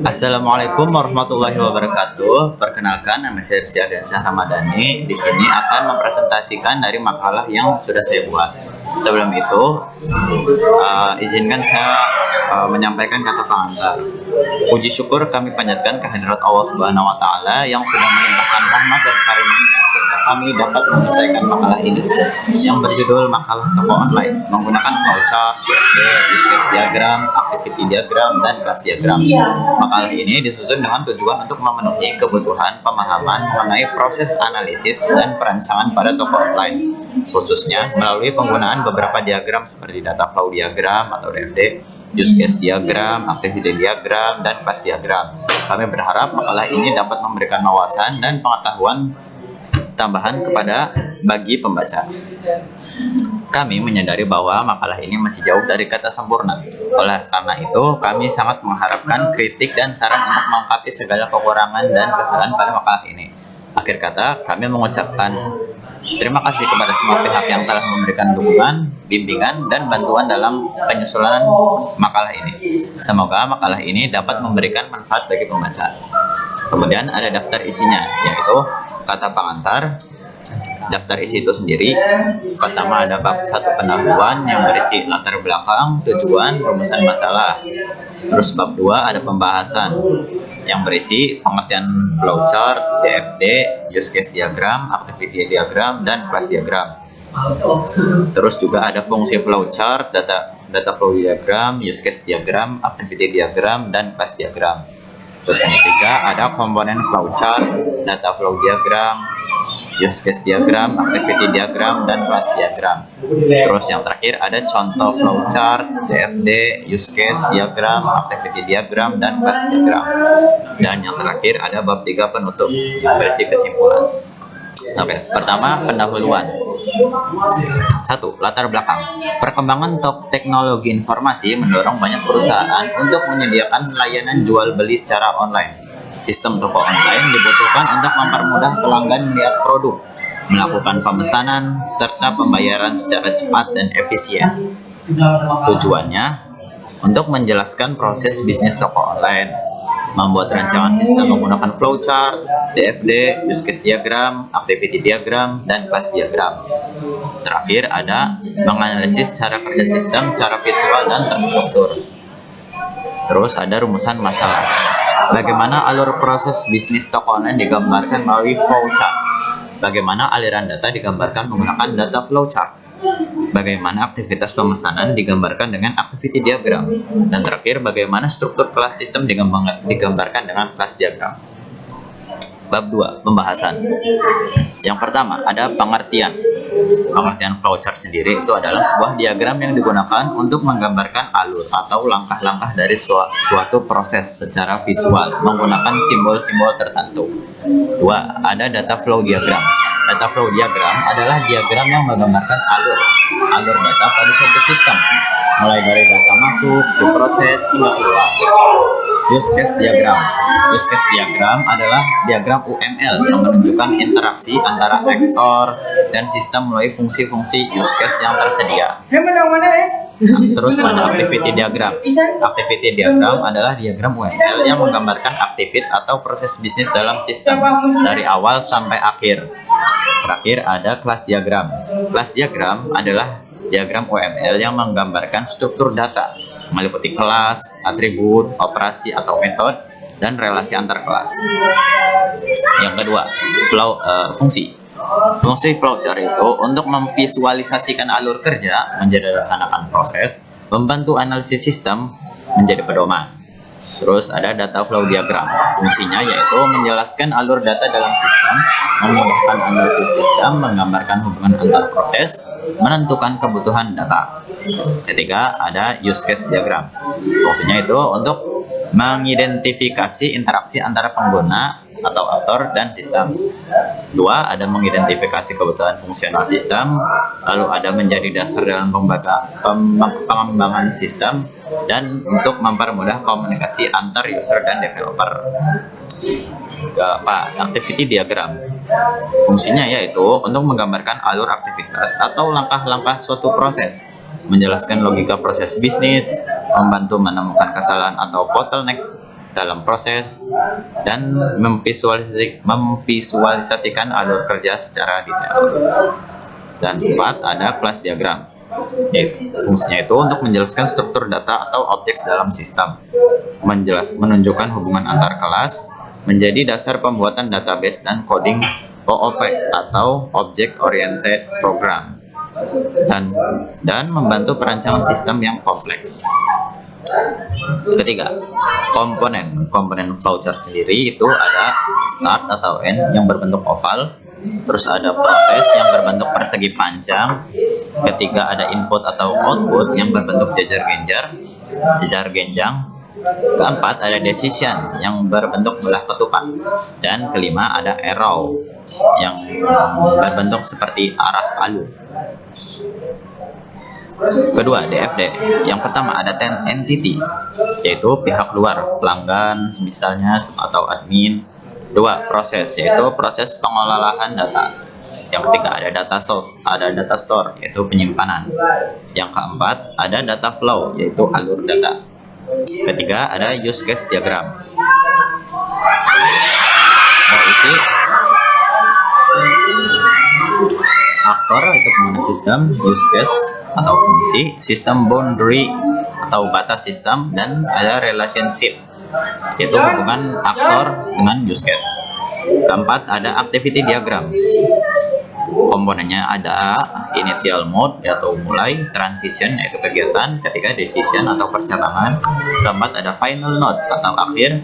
Assalamualaikum warahmatullahi wabarakatuh. Perkenalkan, nama saya Rizky Ardiansyah Ramadhani. Di sini akan mempresentasikan dari makalah yang sudah saya buat. Sebelum itu, izinkan saya menyampaikan kata pengantar. Puji syukur kami panjatkan kehadirat Allah Subhanahu wa Ta'ala yang sudah melimpahkan rahmat dan karunia-Nya sehingga kami dapat menyelesaikan makalah ini yang berjudul Makalah Toko Online menggunakan flowchart, use case diagram, activity diagram, dan class diagram. Makalah ini disusun dengan tujuan untuk memenuhi kebutuhan pemahaman mengenai proses analisis dan perancangan pada toko online, khususnya melalui penggunaan beberapa diagram seperti data flow diagram atau DFD, use case diagram, activity diagram, dan class diagram. Kami berharap makalah ini dapat memberikan wawasan dan pengetahuan tambahan bagi pembaca. Kami menyadari bahwa makalah ini masih jauh dari kata sempurna. Oleh karena itu, kami sangat mengharapkan kritik dan saran untuk melengkapi segala kekurangan dan kesalahan pada makalah ini. Akhir kata, kami mengucapkan terima kasih kepada semua pihak yang telah memberikan dukungan, bimbingan, dan bantuan dalam penyusunan makalah ini. Semoga makalah ini dapat memberikan manfaat bagi pembaca. Kemudian ada daftar isinya, yaitu kata pengantar. Daftar isi itu sendiri, pertama ada bab 1 pendahuluan yang berisi latar belakang, tujuan, rumusan masalah. Terus bab 2 ada pembahasan yang berisi pengertian flowchart, DFD, use case diagram, activity diagram, dan class diagram. Terus juga ada fungsi flowchart, data flow diagram, use case diagram, activity diagram, dan class diagram. Terus yang ketiga ada komponen flowchart, data flow diagram, use case diagram, activity diagram, dan class diagram. Terus yang terakhir ada contoh flowchart, DFD, use case diagram, activity diagram, dan class diagram. Dan yang terakhir ada bab 3 penutup yang berisi kesimpulan. Oke, pertama pendahuluan. 1. Latar belakang. Perkembangan teknologi informasi mendorong banyak perusahaan untuk menyediakan layanan jual beli secara online. Sistem toko online dibutuhkan untuk mempermudah pelanggan melihat produk, melakukan pemesanan, serta pembayaran secara cepat dan efisien. Tujuannya untuk menjelaskan proses bisnis toko online, membuat rancangan sistem menggunakan flowchart, DFD, use case diagram, activity diagram, dan class diagram. Terakhir ada menganalisis cara kerja sistem secara visual dan terstruktur. Terus ada rumusan masalah. Bagaimana alur proses bisnis toko online digambarkan melalui flowchart? Bagaimana aliran data digambarkan menggunakan data flowchart? Bagaimana aktivitas pemesanan digambarkan dengan activity diagram? Dan terakhir, bagaimana struktur kelas sistem digambarkan dengan kelas diagram? Bab 2, pembahasan. Yang pertama, ada pengertian. Pengertian flowchart sendiri itu adalah sebuah diagram yang digunakan untuk menggambarkan alur atau langkah-langkah dari suatu proses secara visual menggunakan simbol-simbol tertentu. 2. Ada data flow diagram. Data flow diagram adalah diagram yang menggambarkan alur data pada suatu sistem, mulai dari data masuk, diproses, hingga keluar. Use case diagram. Use case diagram adalah diagram UML yang menunjukkan interaksi antara aktor dan sistem melalui fungsi-fungsi use case yang tersedia. Terus ada activity diagram. Activity diagram adalah diagram UML yang menggambarkan aktivit atau proses bisnis dalam sistem dari awal sampai akhir. Terakhir ada class diagram. Class diagram adalah diagram UML yang menggambarkan struktur data, meliputi kelas, atribut, operasi atau metode, dan relasi antar kelas. Yang kedua, fungsi. Fungsi flowchart itu untuk memvisualisasikan alur kerja, menyederhanakan proses, membantu analisis sistem, menjadi pedoman. Terus ada data flow diagram. Fungsinya yaitu menjelaskan alur data dalam sistem, memudahkan analisis sistem, menggambarkan hubungan antar proses, menentukan kebutuhan data. Ketiga, ada use case diagram. Fungsinya itu untuk mengidentifikasi interaksi antara pengguna atau aktor dan sistem. 2. Ada mengidentifikasi kebutuhan fungsional sistem, lalu ada menjadi dasar dalam pengembangan sistem, dan untuk mempermudah komunikasi antar user dan developer. Activity diagram. Fungsinya yaitu untuk menggambarkan alur aktivitas atau langkah-langkah suatu proses, menjelaskan logika proses bisnis, membantu menemukan kesalahan atau bottleneck dalam proses, dan memvisualisasikan alur kerja secara detail. Dan 4, ada kelas diagram. Fungsinya itu untuk menjelaskan struktur data atau objek dalam sistem, menunjukkan hubungan antar kelas, menjadi dasar pembuatan database dan coding OOP atau Object Oriented Program, dan membantu perancangan sistem yang kompleks. Ketiga, komponen flowchart sendiri itu ada start atau end yang berbentuk oval, terus ada proses yang berbentuk persegi panjang, ketiga ada input atau output yang berbentuk jajar genjang, keempat ada decision yang berbentuk belah ketupat, dan kelima ada arrow yang berbentuk seperti arah alur. Kedua, DFD. Yang pertama ada entity, yaitu pihak luar, pelanggan misalnya atau admin. Dua, proses, yaitu proses pengelolaan data. Yang ketiga ada data store, yaitu penyimpanan. Yang keempat ada data flow, yaitu alur data. Ketiga ada use case diagram, berisi aktor itu pengguna sistem, use case atau fungsi, sistem boundary atau batas sistem, dan ada relationship, yaitu hubungan aktor dengan use case. Keempat ada activity diagram. Komponennya ada initial mode atau mulai, transition yaitu kegiatan, ketiga decision atau perjalanan, keempat ada final node atau akhir,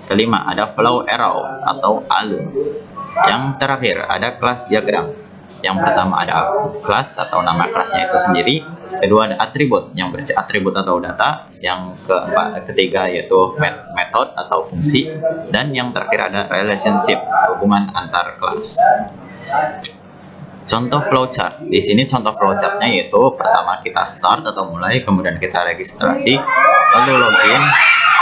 kelima ada flow arrow atau alur, yang terakhir ada kelas diagram. Yang pertama ada kelas atau nama kelasnya itu sendiri, kedua ada atribut yang berisi atribut atau data, yang ketiga yaitu method atau fungsi, dan yang terakhir ada relationship, hubungan antar kelas. Contoh flowchart. Di sini contoh flowchartnya yaitu pertama kita start atau mulai, kemudian kita registrasi, lalu login,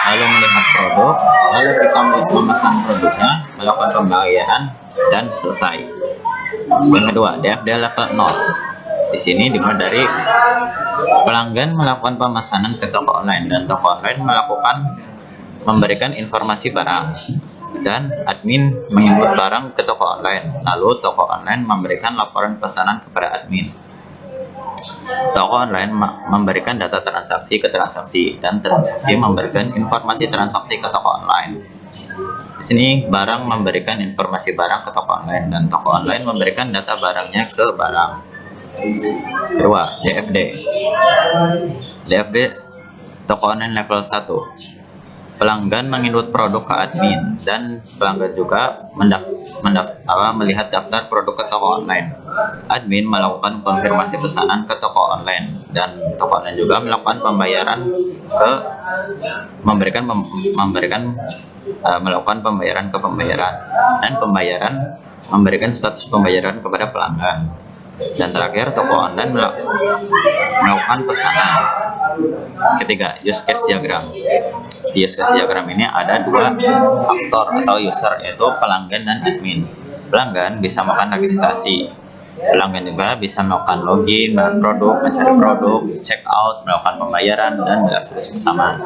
lalu melihat produk, lalu kita memesan produknya, melakukan pembayaran, dan selesai. Yang kedua, DFD level 0. Di sini dimulai dari pelanggan melakukan pemesanan ke toko online, dan toko online memberikan informasi barang, dan admin menginput barang ke toko online, lalu toko online memberikan laporan pesanan kepada admin. Toko online memberikan data transaksi ke transaksi, dan transaksi memberikan informasi transaksi ke toko online. Di sini barang memberikan informasi barang ke toko online, dan toko online memberikan data barangnya ke barang. Kedua, DFD. DFD toko online level 1. Pelanggan menginput produk ke admin, dan pelanggan juga melihat daftar produk ke toko online. Admin melakukan konfirmasi pesanan ke toko online, dan toko online juga melakukan pembayaran melakukan pembayaran ke pembayaran, dan pembayaran memberikan status pembayaran kepada pelanggan. Dan terakhir toko online melakukan pesanan. Ketiga, use case diagram. Di use case diagram ini ada dua faktor atau user, yaitu pelanggan dan admin. Pelanggan bisa melakukan registrasi, pelanggan juga bisa melakukan login, melihat produk, mencari produk, check out, melakukan pembayaran, dan mengakses pesanan.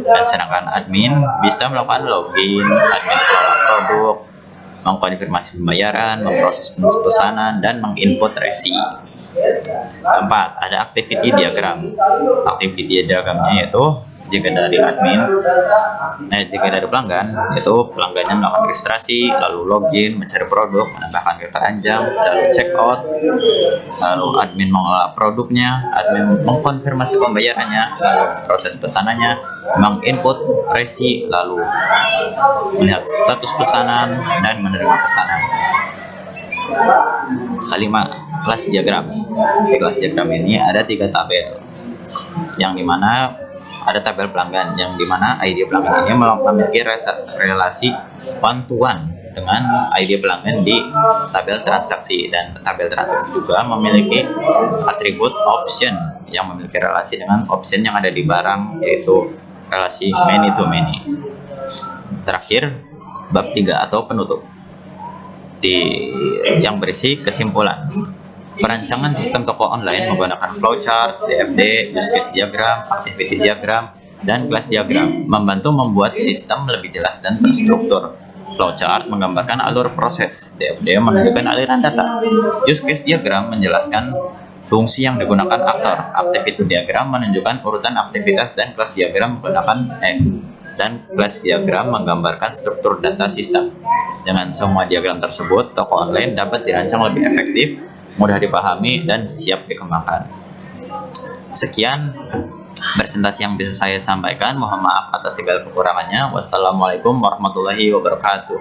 Dan sedangkan admin bisa melakukan login, admin kelola produk, mengkonfirmasi pembayaran, memproses pesanan, dan menginput resi. Keempat, ada activity diagram. Activity diagramnya yaitu jika dari pelanggan, yaitu pelanggannya melakukan registrasi, lalu login, mencari produk, menambahkan keranjang, lalu check out, lalu admin mengelola produknya, admin mengkonfirmasi pembayarannya, lalu proses pesanannya, menginput resi, lalu melihat status pesanan, dan menerima pesanan. Kelima, kelas diagram. Di kelas diagram ini ada 3 tabel, yang dimana ada tabel pelanggan, yang dimana ID pelanggan ini memiliki relasi one to one dengan ID pelanggan di tabel transaksi, dan tabel transaksi juga memiliki atribut option yang memiliki relasi dengan option yang ada di barang, yaitu relasi many to many. Terakhir, bab 3 atau penutup yang berisi kesimpulan. Perancangan sistem toko online menggunakan flowchart, DFD, use case diagram, activity diagram, dan class diagram membantu membuat sistem lebih jelas dan terstruktur. Flowchart menggambarkan alur proses, DFD menunjukkan aliran data, use case diagram menjelaskan fungsi yang digunakan aktor, activity diagram menunjukkan urutan aktivitas, dan class diagram menggambarkan struktur data sistem. Dengan semua diagram tersebut, toko online dapat dirancang lebih efektif, mudah dipahami, dan siap dikembangkan. Sekian presentasi yang bisa saya sampaikan. Mohon maaf atas segala kekurangannya. Wassalamualaikum warahmatullahi wabarakatuh.